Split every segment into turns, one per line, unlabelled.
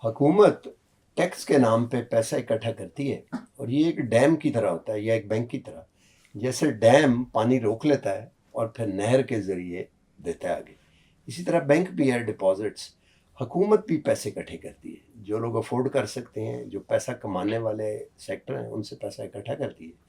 حکومت ٹیکس کے نام پہ پیسہ اکٹھا کرتی ہے، اور یہ ایک ڈیم کی طرح ہوتا ہے یا ایک بینک کی طرح. جیسے ڈیم پانی روک لیتا ہے اور پھر نہر کے ذریعے دیتا ہے آگے، اسی طرح بینک بھی ہے ڈپازٹس. حکومت بھی پیسے اکٹھے کرتی ہے، جو لوگ افورڈ کر سکتے ہیں، جو پیسہ کمانے والے سیکٹر ہیں، ان سے پیسہ اکٹھا کرتی ہے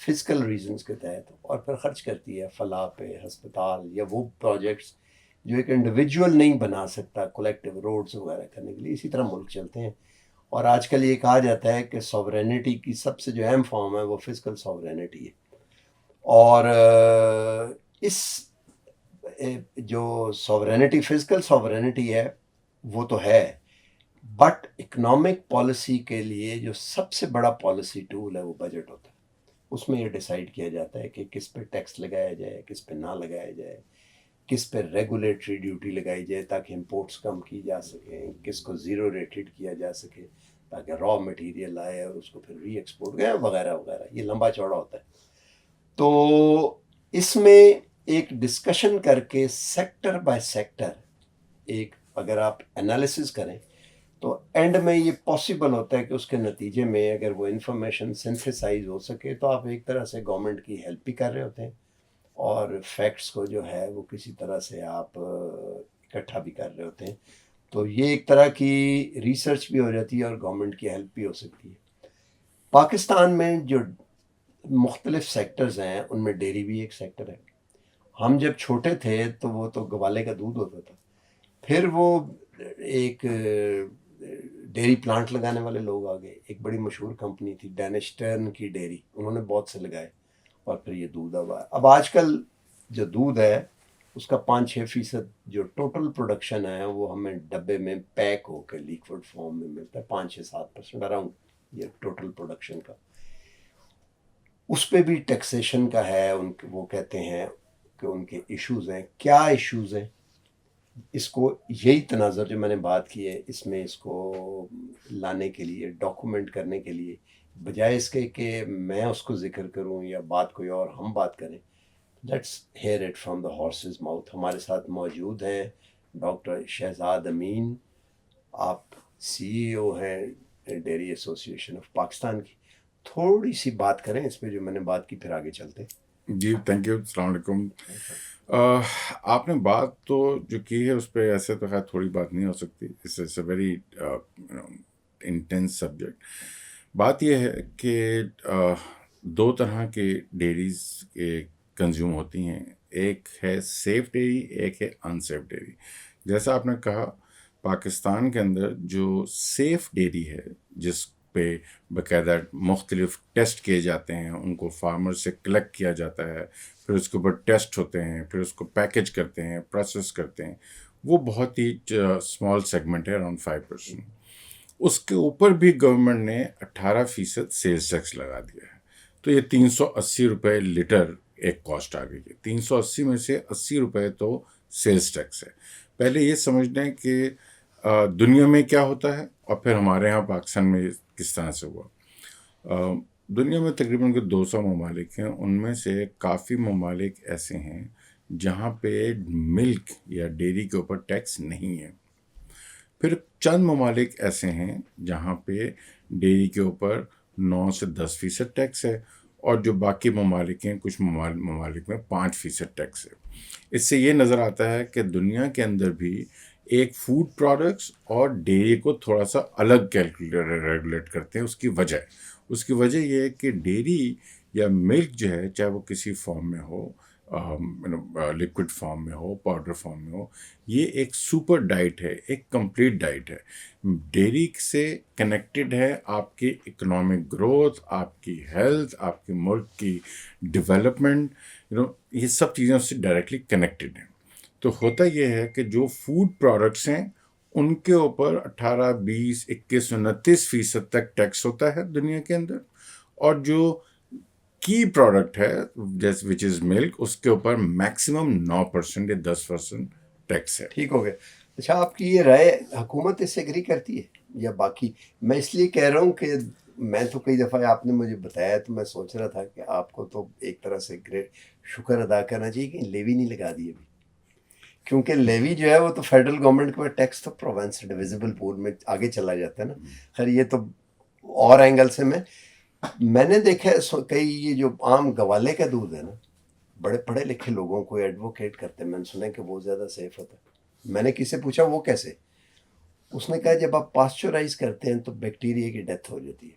فزیکل ریزنز کے تحت، اور پھر خرچ کرتی ہے فلاح پہ، ہسپتال یا وہ پروجیکٹس جو ایک انڈیویجول نہیں بنا سکتا، کولیکٹیو روڈز وغیرہ کرنے کے لیے. اسی طرح ملک چلتے ہیں. اور آج کل یہ کہا جاتا ہے کہ سوورینٹی کی سب سے جو اہم فارم ہے وہ فزیکل سوورینٹی ہے. اور اس جو سوورینٹی، فزیکل سوورینٹی ہے وہ تو ہے، بٹ اکنامک پالیسی کے لیے جو سب سے بڑا پالیسی ٹول ہے وہ بجٹ ہوتا ہے. اس میں یہ ڈیسائیڈ کیا جاتا ہے کہ کس پہ ٹیکس لگایا جائے، کس پہ نہ لگایا جائے، کس پہ ریگولیٹری ڈیوٹی لگائی جائے تاکہ امپورٹس کم کی جا سکیں، کس کو زیرو ریٹڈ کیا جا سکے تاکہ را مٹیریل آئے اور اس کو پھر ری ایکسپورٹ وغیرہ وغیرہ. یہ لمبا چوڑا ہوتا ہے. تو اس میں ایک ڈسکشن کر کے سیکٹر بائی سیکٹر ایک اگر آپ انالیسز کریں تو اینڈ میں یہ پاسبل ہوتا ہے کہ اس کے نتیجے میں اگر وہ انفارمیشن سنتھیسائز ہو سکے تو آپ ایک طرح سے گورنمنٹ کی ہیلپ بھی کر رہے ہوتے ہیں، اور فیکٹس کو جو ہے وہ کسی طرح سے آپ اکٹھا بھی کر رہے ہوتے ہیں. تو یہ ایک طرح کی ریسرچ بھی ہو جاتی ہے اور گورنمنٹ کی ہیلپ بھی ہو سکتی ہے. پاکستان میں جو مختلف سیکٹرز ہیں ان میں ڈیری بھی ایک سیکٹر ہے. ہم جب چھوٹے تھے تو وہ تو گوالے کا دودھ ہوتا تھا، پھر وہ ایک ڈیری پلانٹ لگانے والے لوگ آ گئے. ایک بڑی مشہور کمپنی تھی ڈینسٹرن کی ڈیری، انہوں نے بہت سے لگائے اور پھر یہ دودھ اب آج کل جو دودھ ہے اس کا 5-6% جو ٹوٹل پروڈکشن ہے وہ ہمیں ڈبے میں پیک ہو کے لیکوڈ فارم میں ملتا ہے، 5-7% اراؤنڈ یہ ٹوٹل پروڈکشن کا. اس پہ بھی ٹیکسیشن کا ہے. وہ کہتے ہیں کہ ان کے ایشوز ہیں. کیا ایشوز ہیں؟ اس کو یہی تناظر جو میں نے بات کی ہے اس میں اس کو لانے کے لیے، ڈاکومنٹ کرنے کے لیے، بجائے اس کے کہ میں اس کو ذکر کروں یا بات کوئی اور ہم بات کریں، let's hair it from the horses mouth. ہمارے ساتھ موجود ہیں ڈاکٹر شہزاد امین، آپ CEO ہیں ڈیری ایسوسی ایشن آف پاکستان کی. تھوڑی سی بات کریں اس پہ جو میں نے بات کی، پھر آگے چلتے.
جی تھینک یو، السلام علیکم. آپ نے بات تو جو کی ہے اس پہ ایسے تو خیر تھوڑی بات نہیں ہو سکتی. It's a very intense subject. بات یہ ہے کہ دو طرح کے ڈیریز کنزیوم ہوتی ہیں، ایک ہے سیف ڈیری، ایک ہے انسیف ڈیری. جیسا آپ نے کہا، پاکستان کے اندر جو سیف ڈیری ہے جس پہ باقاعدہ مختلف ٹیسٹ کیے جاتے ہیں، ان کو فارمر سے کلیکٹ کیا جاتا ہے، پھر اس کے اوپر ٹیسٹ ہوتے ہیں، پھر اس کو پیکج کرتے ہیں، پروسیس کرتے ہیں، وہ بہت ہی اسمال سیگمنٹ ہے، اراؤنڈ 5%. اس کے اوپر بھی گورنمنٹ نے 18% سیلز ٹیکس لگا دیا ہے. تو یہ 380 روپے لیٹر ایک کاسٹ آ گئی ہے. 380 میں سے 80 روپے تو سیلز ٹیکس ہے. پہلے یہ سمجھ لیں کہ دنیا میں کیا ہوتا ہے اور پھر ہمارے ہاں پاکستان میں کس طرح سے ہوا. دنیا میں تقریباً 200 ممالک ہیں، ان میں سے کافی ممالک ایسے ہیں جہاں پہ ملک یا ڈیری کے اوپر ٹیکس نہیں ہے. پھر چند ممالک ایسے ہیں جہاں پہ ڈیری کے اوپر 9 سے 10% ٹیکس ہے، اور جو باقی ممالک ہیں کچھ ممالک میں 5% ٹیکس ہے. اس سے یہ نظر آتا ہے کہ دنیا کے اندر بھی ایک فوڈ پروڈکٹس اور ڈیری کو تھوڑا سا الگ ریگولیٹ کرتے ہیں. اس کی وجہ یہ ہے کہ ڈیری یا ملک جو ہے، چاہے وہ کسی فارم میں ہو، لکوڈ فارم میں ہو، پاؤڈر فارم میں ہو، یہ ایک سپر ڈائٹ ہے، ایک کمپلیٹ ڈائٹ ہے. ڈیری سے کنیکٹڈ ہے آپ کی اکنامک گروتھ، آپ کی ہیلتھ، آپ کے ملک کی ڈیولپمنٹ، یہ سب چیزیں اس سے ڈائریکٹلی کنیکٹڈ ہیں. تو ہوتا یہ ہے کہ جو فوڈ پروڈکٹس ہیں ان کے اوپر 18، 20، 21، 29% تک ٹیکس ہوتا ہے دنیا کے اندر، اور جو کی پروڈکٹ ہے جیسے وچ از ملک، اس کے اوپر میکسیمم 9% یا 10% ٹیکس ہے.
ٹھیک ہو گیا. اچھا، آپ کی یہ رائے حکومت اس سے ایگری کرتی ہے یا باقی؟ میں اس لیے کہہ رہا ہوں کہ میں تو کئی دفعہ آپ نے مجھے بتایا تو میں سوچ رہا تھا کہ آپ کو تو ایک طرح سے گریٹ شکر ادا کرنا چاہیے کہ لیوی نہیں لگا دی ابھی. کیونکہ لیوی جو ہے وہ تو فیڈرل گورنمنٹ کے ٹیکس تو پروونس ڈویزبل پول میں آگے چلا جاتا ہے نا. خیر یہ تو اور اینگل سے میں نے دیکھا ہے کئی یہ جو عام گوالے کا دودھ ہے نا, بڑے پڑھے لکھے لوگوں کو ایڈوکیٹ کرتے ہیں, میں نے سنا کہ وہ زیادہ سیف ہوتا ہے. میں نے کسی سے پوچھا وہ کیسے, اس نے کہا جب آپ پاسچرائز کرتے ہیں تو بیکٹیریا کی ڈیتھ ہو جاتی ہے,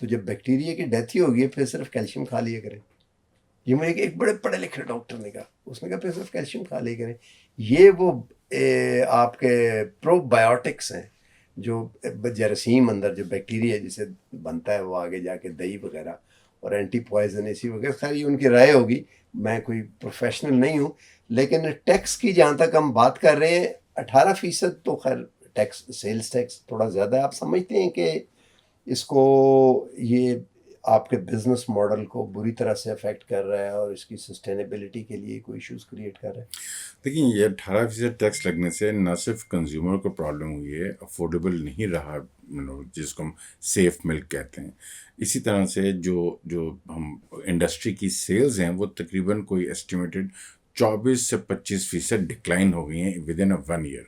تو جب بیکٹیریا کی ڈیتھ ہی ہوگی پھر صرف کیلشیم کھا لیا کریں. یہ مجھے ایک بڑے پڑھے لکھے ڈاکٹر نے کہا, اس نے کہا پھر صرف کیلشیم کھا لیا کریں. یہ وہ آپ کے پرو بایوٹکس ہیں جو جراثیم اندر جو بیکٹیریا جسے بنتا ہے وہ آگے جا کے دہی وغیرہ اور اینٹی پوائزن ایسی وغیرہ. خیر یہ ان کی رائے ہوگی, میں کوئی پروفیشنل نہیں ہوں. لیکن ٹیکس کی جہاں تک ہم بات کر رہے ہیں 18% تو خیر ٹیکس, سیلز ٹیکس تھوڑا زیادہ ہے. آپ سمجھتے ہیں کہ اس کو یہ آپ کے بزنس ماڈل کو بری طرح سے افیکٹ کر رہا ہے اور اس کی سسٹینیبلٹی کے لیے کوئی ایشوز کریٹ کر رہا ہے؟
دیکھیں یہ 18% ٹیکس لگنے سے نہ صرف کنزیومر کو پرابلم ہوئی ہے, افورڈیبل نہیں رہا جس کو ہم سیف ملک کہتے ہیں. اسی طرح سے جو ہم انڈسٹری کی سیلز ہیں وہ تقریباً کوئی ایسٹیمیٹڈ 24 سے 25% ڈکلائن ہو گئی ہیں within 1 year,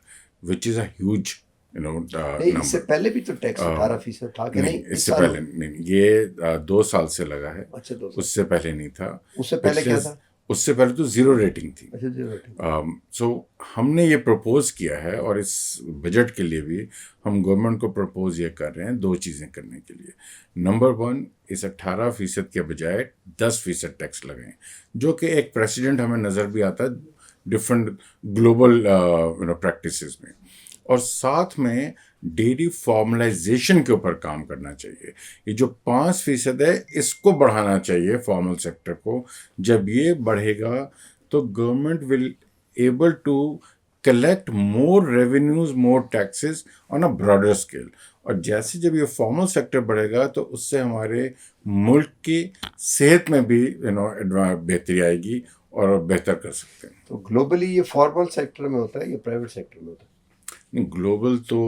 which is a huge
اس سے پہلے بھی تو ٹیکس 18% تھا کہ نہیں؟
اس سے پہلے نہیں, یہ 2 سال سے لگا ہے.
اچھا,
اس سے پہلے نہیں تھا.
اس سے پہلے کیا تھا؟
اس سے پہلے تو زیرو ریٹنگ تھی.
اچھا زیرو ریٹنگ.
سو ہم نے یہ پروپوز کیا ہے, اور اس بجٹ کے لیے بھی ہم گورنمنٹ کو پروپوز یہ کر رہے ہیں 2 چیزیں کرنے کے لیے. نمبر 1, اس 18% کے بجائے 10% ٹیکس لگیں, جو کہ ایک پریسیڈنٹ ہمیں نظر بھی آتا ہے ڈفرینٹ گلوبل پریکٹسز میں. اور ساتھ میں ڈیری فارملائزیشن کے اوپر کام کرنا چاہیے. یہ جو 5% ہے اس کو بڑھانا چاہیے فارمل سیکٹر کو. جب یہ بڑھے گا تو government will able to collect more revenues, more taxes on a broader scale. اور جیسے جب یہ فارمل سیکٹر بڑھے گا تو اس سے ہمارے ملک کی صحت میں بھی بہتری آئے گی اور بہتر کر سکتے ہیں.
تو گلوبلی یہ فارمل سیکٹر میں ہوتا ہے یا پرائیویٹ سیکٹر میں ہوتا ہے؟
گلوبل تو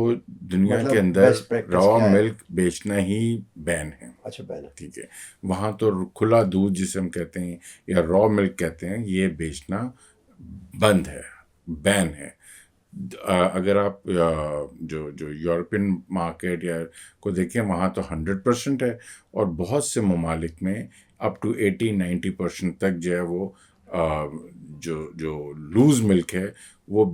دنیا کے اندر را ملک بیچنا ہی بین ہے.
اچھا بین ہے,
ٹھیک ہے. وہاں تو کھلا دودھ جسے ہم کہتے ہیں یا را ملک کہتے ہیں, یہ بیچنا بند ہے, بین ہے. اگر آپ جو یورپین مارکیٹ یا کو دیکھیں وہاں تو 100% ہے, اور بہت سے ممالک میں اپ ٹو 80-90% تک جو ہے وہ جو لوز ملک ہے وہ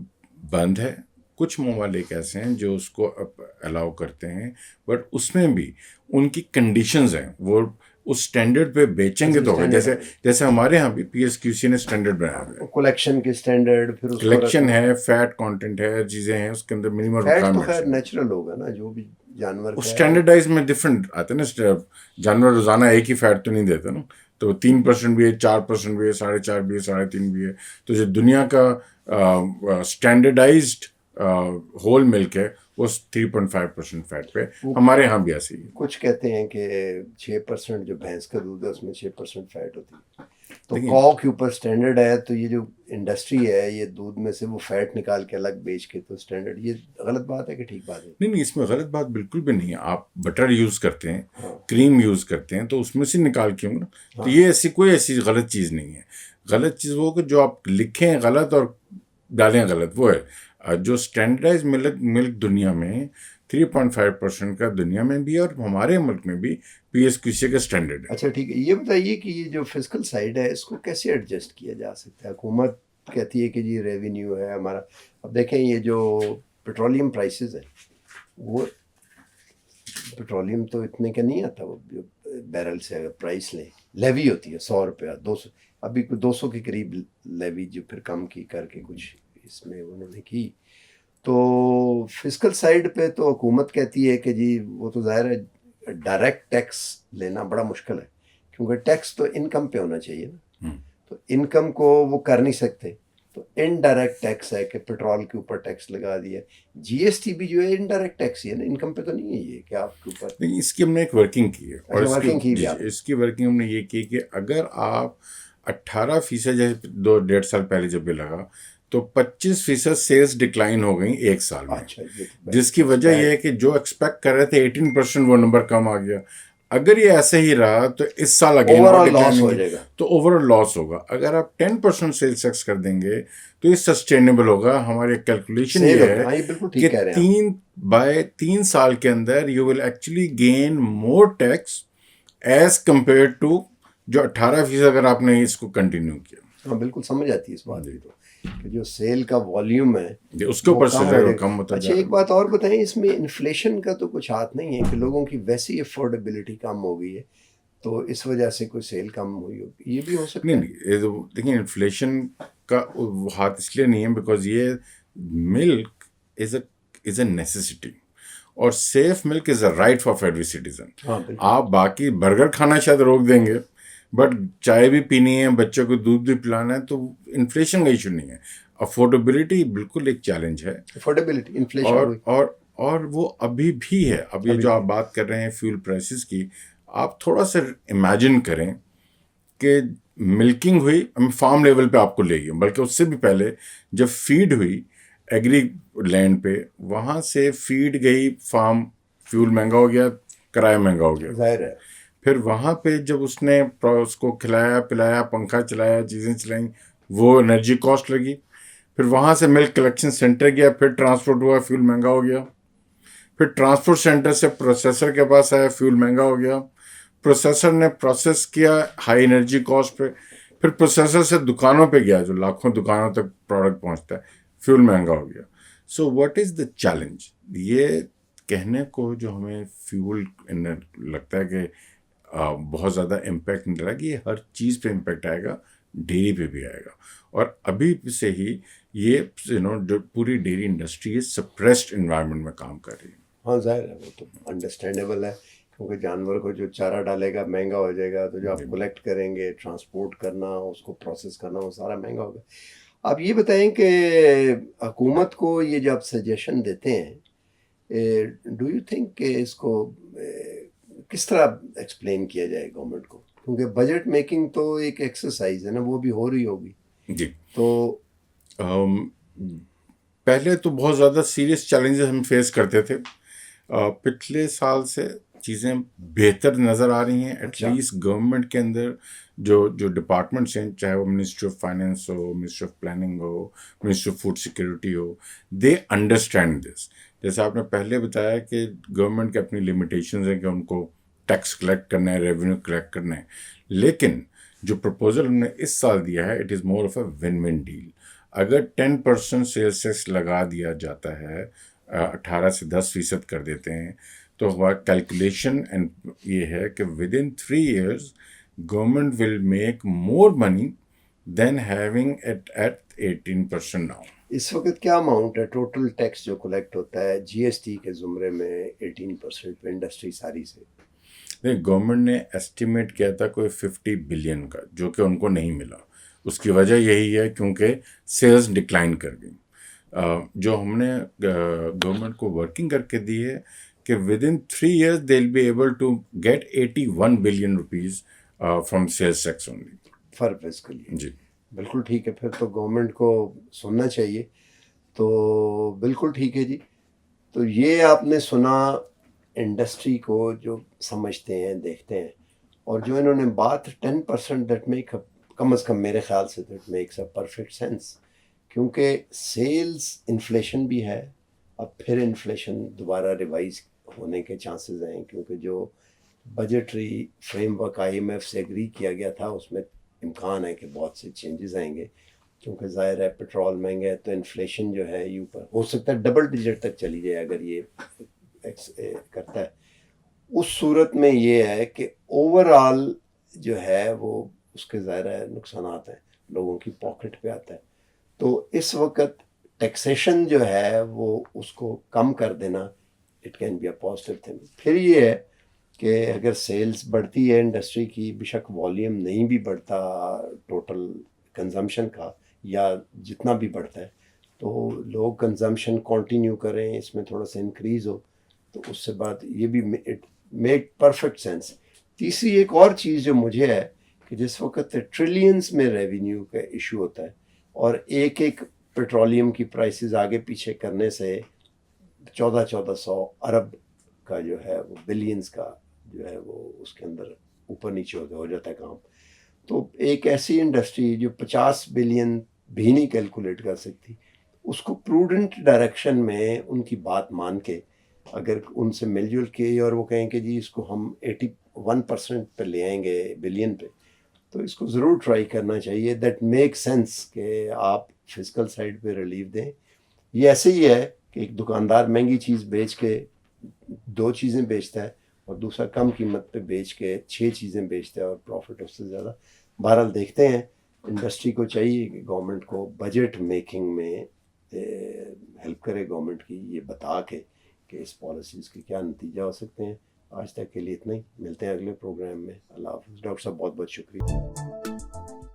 بند ہے. کچھ ممالک ایسے ہیں جو اس کو الاؤ کرتے ہیں, بٹ اس میں بھی ان کی کنڈیشنز ہیں, وہ اس سٹینڈرڈ پہ بیچیں گے تو جیسے ہمارے ہاں بھی پی ایس کیو سی نے سٹینڈرڈ بنایا ہے,
کلیکشن کے سٹینڈرڈ, پھر
کلیکشن ہے, فیٹ کانٹینٹ ہے, چیزیں ہیں اس کے اندر منیمم ریکوائرمنٹس.
خیر نیچرل ہوگا نا جو بھی جانور
اس سٹینڈرڈائز میں ڈفرینٹ آتے ہیں نا. جانور روزانہ ایک ہی فیٹ تو نہیں دیتا نا, تو 3% بھی ہے, 4% بھی ہے, 4.5% بھی ہے, 3.5% بھی ہے. تو جو دنیا کا اسٹینڈرڈائزڈ ہول ملک ہے وہ 3.5% فیٹ پہ, ہمارے یہاں بھی ایسے ہی.
کچھ کہتے ہیں کہ 6% جو بھینس کا دودھ ہے اس میں 6% فیٹ ہوتی ہے, تو کاؤ کے اوپر سٹینڈرڈ ہے. تو یہ جو انڈسٹری ہے یہ دودھ میں سے وہ فیٹ نکال کے الگ بیچ کے تو سٹینڈرڈ, یہ غلط بات ہے کہ ٹھیک بات ہے؟
نہیں, اس میں غلط بات بالکل بھی نہیں ہے. آپ بٹر یوز کرتے ہیں, کریم یوز کرتے ہیں, تو اس میں سے نکال کے ہوں نا, تو یہ ایسی غلط چیز نہیں ہے. غلط چیز وہ کہ جو آپ لکھیں غلط اور ڈالیں غلط, وہ ہے. جو سٹینڈرڈائز ملک دنیا میں 3.5% کا دنیا میں بھی اور ہمارے ملک میں بھی پی ایس کیو سی کا سٹینڈرڈ ہے.
اچھا ٹھیک ہے, یہ بتائیے کہ یہ جو فزیکل سائڈ ہے اس کو کیسے ایڈجسٹ کیا جا سکتا ہے؟ حکومت کہتی ہے کہ جی ریونیو ہے ہمارا. اب دیکھیں یہ جو پیٹرولیم پرائسز ہیں, وہ پیٹرولیم تو اتنے کا نہیں آتا, وہ بیرل سے اگر پرائس لیں, لیوی ہوتی ہے 100 روپیہ, 200, ابھی 200 کے قریب لیوی جو پھر کم کی کر کے کچھ اس میں انہوں نے کی. تو فزیکل سائڈ پہ تو حکومت کہتی ہے کہ جی وہ تو ظاہر ہے ڈائریکٹ ٹیکس لینا بڑا مشکل ہے, کیونکہ ٹیکس تو انکم پہ ہونا چاہیے نا, تو انکم کو وہ کر نہیں سکتے. تو انڈائریکٹ ٹیکس ہے کہ پیٹرول کے اوپر ٹیکس لگا دیا. جی ایس ٹی بھی جو ہے انڈائریکٹ ٹیکس ہی ہے نا, انکم پہ تو نہیں ہے یہ کہ آپ کے اوپر.
اس کی ہم نے ایک ورکنگ کی ہے, اور اس کی ورکنگ ہم نے یہ کی کہ اگر آپ 18% جیسے 2-1.5 سال پہلے جب بھی لگا تو 25% سیلز ڈکلائن ہو گئیں 1 سال میں, جس کی وجہ یہ ہے کہ جو ایکسپیکٹ کر رہے تھے 18% وہ نمبر کم آ گیا. اگر یہ ایسے ہی رہا تو اس سال اگین
اوور
اور
آل لاس ہو
ڈکلائن
جائے گا.
تو اوور آل لاس ہوگا. اگر آپ 10% سیلز ٹیکس کر دیں گے تو یہ سسٹینیبل ہوگا. ہماری کیلکولیشن
سیل
یہ
ہوگا.
ہے
ہاں یہ بالکل
کہ
ٹھیک کہہ رہے ہیں آپ.
3 سال کے اندر you will actually gain more tax as compare to جو 18% اگر آپ نے اس کو کنٹینیو کیا.
ہاں بالکل سمجھ آتی ہے اس بات
جی.
کی تو کہ جو سیل کا والیوم ہے
اس کے
وہ
اوپر
کم
سے
ہو
جائے گا,
جائے گا.
کم ہوتا
اچھا
جائے
ایک
گا.
بات اور بتائیں, اس میں انفلیشن کا تو کچھ ہاتھ نہیں ہے کہ لوگوں کی ویسی افورڈیبلٹی کم ہو گئی ہے تو اس وجہ سے کوئی سیل کم ہوئی ہوگی, یہ بھی ہو سکتا
نہیں
ہے.
نہیں, یہ تو دیکھیں انفلیشن کا وہ ہاتھ اس لیے نہیں ہے بیکاز یہ ملک از اے نیسیسٹی اور سیف ملک is a right for every citizen.
ہاں بالکل.
آپ باقی برگر کھانا شاید روک دیں گے بٹ چائے بھی پینی ہے, بچوں کو دودھ بھی پلانا ہے, تو انفلیشن کا ایشو نہیں ہے. افورڈیبلٹی بالکل ایک چیلنج ہے
افورڈیبلٹی انفلیشن
اور
ہوئی
اور اور وہ ابھی بھی ہے. اب یہ
ابھی
جو
بھی.
آپ بات کر رہے ہیں فیول پرائسز کی, آپ تھوڑا سا امیجن کریں کہ ملکنگ ہوئی فارم لیول پہ آپ کو لے گئی, بلکہ اس سے بھی پہلے جب فیڈ ہوئی ایگری لینڈ پہ, وہاں سے فیڈ گئی فارم, فیول مہنگا ہو گیا, کرایہ مہنگا ہو گیا.
ظاہر ہے.
پھر وہاں پہ جب اس نے اس کو کھلایا پلایا, پنکھا چلایا, چیزیں چلائیں, وہ انرجی کاسٹ لگی. پھر وہاں سے ملک کلیکشن سینٹر گیا, پھر ٹرانسپورٹ ہوا, فیول مہنگا ہو گیا. پھر ٹرانسپورٹ سینٹر سے پروسیسر کے پاس آیا, فیول مہنگا ہو گیا. پروسیسر نے پروسیس کیا ہائی انرجی کاسٹ پہ, پھر پروسیسر سے دکانوں پہ گیا جو لاکھوں دکانوں تک پروڈکٹ پہنچتا ہے, فیول مہنگا ہو گیا. So what is the challenge? یہ کہنے کو جو ہمیں فیول لگتا ہے کہ بہت زیادہ امپیکٹ نہیں لگا, کہ یہ ہر چیز پہ امپیکٹ آئے گا, ڈیری پہ بھی آئے گا. اور ابھی سے ہی یہ جو پوری ڈیری انڈسٹری ہے سپریسڈ انوائرمنٹ میں کام کر رہی ہے.
ہاں ظاہر ہے, وہ تو انڈرسٹینڈیبل ہے کیونکہ جانور کو جو چارہ ڈالے گا مہنگا ہو جائے گا, تو جو آپ کلیکٹ کریں گے, ٹرانسپورٹ کرنا, اس کو پروسیس کرنا, وہ سارا مہنگا ہوگا. آپ یہ بتائیں کہ حکومت کو یہ جو آپ سجیشن دیتے ہیں, ڈو یو تھنک کہ اس کو کس طرح ایکسپلین کیا جائے گورنمنٹ کو, کیونکہ بجٹ میکنگ تو ایک ایکسرسائز ہے نا, وہ بھی ہو رہی ہوگی.
جی.
تو
پہلے تو بہت زیادہ سیریس چیلنجز ہم فیس کرتے تھے. پچھلے سال سے چیزیں بہتر نظر آ رہی ہیں. ایٹ لیسٹ گورنمنٹ کے اندر جو ڈپارٹمنٹس ہیں, چاہے وہ ministry of finance who, ministry of planning who, ministry of food security who, they understand this. جیسے آپ نے پہلے بتایا کہ گورنمنٹ کے اپنی لمیٹیشنز ہیں کہ ان کو ٹیکس کلیکٹ کرنا ہے, ریونیو کلیکٹ کرنا ہے, لیکن جو پرپوزل ہم نے اس سال دیا ہے it is more of a win win deal. اگر 10% سیلس ٹیکس لگا دیا جاتا ہے, 18 سے 10% کر دیتے ہیں, تو ہمارا کیلکولیشن یہ ہے کہ with in 3 years government will make more money then having it at 18% now.
اس وقت کیا اماؤنٹ ہے ٹوٹل ٹیکس جو کلیکٹ ہوتا ہے جی ایس ٹی کے زمرے میں 18% پہ انڈسٹری ساری سے؟
گورنمنٹ نے ایسٹیمیٹ کیا تھا کوئی 50 بلین کا, جو کہ ان کو نہیں ملا. اس کی وجہ یہی ہے کیونکہ سیلز ڈکلائن کر گئی. جو ہم نے گورنمنٹ کو ورکنگ کر کے دی ہے کہ with in 3 years they will be able to get 81 billion rupees from sales tax only
for fiscal year.
جی.
بالکل ٹھیک ہے, پھر تو گورنمنٹ کو سننا چاہیے. تو بالکل ٹھیک ہے جی. تو یہ آپ نے سنا انڈسٹری کو جو سمجھتے ہیں, دیکھتے ہیں, اور جو انہوں نے بات 10% دیٹ میک کم از کم میرے خیال سے that makes a perfect sense, کیونکہ سیلز انفلیشن بھی ہے. اب پھر انفلیشن دوبارہ ریوائز ہونے کے چانسز ہیں, کیونکہ جو budgetary framework I M F سے ایگری کیا گیا تھا اس میں امکان ہے کہ بہت سے چینجز آئیں گے, کیونکہ ظاہر ہے پٹرول مہنگا ہے تو انفلیشن جو ہے یہ اوپر ہو سکتا ہے ڈبل ڈیجٹ تک چلی جائے اگر یہ کرتا ہے. اس صورت میں یہ ہے کہ اوور آل جو ہے وہ اس کے ظاہر ہے نقصانات ہیں, لوگوں کی پاکٹ پہ آتا ہے. تو اس وقت ٹیکسیشن جو ہے وہ اس کو کم کر دینا it can be a positive thing. پھر یہ ہے کہ اگر سیلز بڑھتی ہے انڈسٹری کی, بیشک والیوم نہیں بھی بڑھتا ٹوٹل کنزمپشن کا, یا جتنا بھی بڑھتا ہے, تو لوگ کنزمپشن کنٹینیو کریں, اس میں تھوڑا سا انکریز ہو, تو اس سے بعد یہ بھی میک پرفیکٹ سینس. تیسری ایک اور چیز جو مجھے ہے کہ جس وقت ٹریلینز میں ریونیو کا ایشو ہوتا ہے, اور ایک پیٹرولیم کی پرائسز آگے پیچھے کرنے سے 1400 ارب کا جو ہے وہ بلینز کا جو ہے وہ اس کے اندر اوپر نیچے ہو جاتا ہے کام. تو ایک ایسی انڈسٹری جو 50 بلین بھی نہیں کیلکولیٹ کر سکتی, اس کو پروڈنٹ ڈائریکشن میں ان کی بات مان کے اگر ان سے مل جل کے اور وہ کہیں کہ جی اس کو ہم 81% پہ لے آئیں گے بلین پہ, تو اس کو ضرور ٹرائی کرنا چاہیے. دیٹ میک سینس کہ آپ فزیکل سائڈ پہ ریلیف دیں. یہ ایسے ہی ہے کہ ایک دکاندار مہنگی چیز بیچ کے 2 چیزیں بیچتا ہے اور دوسرا کم قیمت پہ بیچ کے 6 چیزیں بیچتا ہے اور پروفٹ اس سے زیادہ. بہرحال دیکھتے ہیں, انڈسٹری کو چاہیے کہ گورنمنٹ کو بجٹ میکنگ میں ہیلپ کرے گورنمنٹ کی, یہ بتا کے کہ اس پالیسیز کے کیا نتیجہ ہو سکتے ہیں. آج تک کے لیے اتنا ہی, ملتے ہیں اگلے پروگرام میں. اللہ حافظ. ڈاکٹر صاحب بہت بہت شکریہ.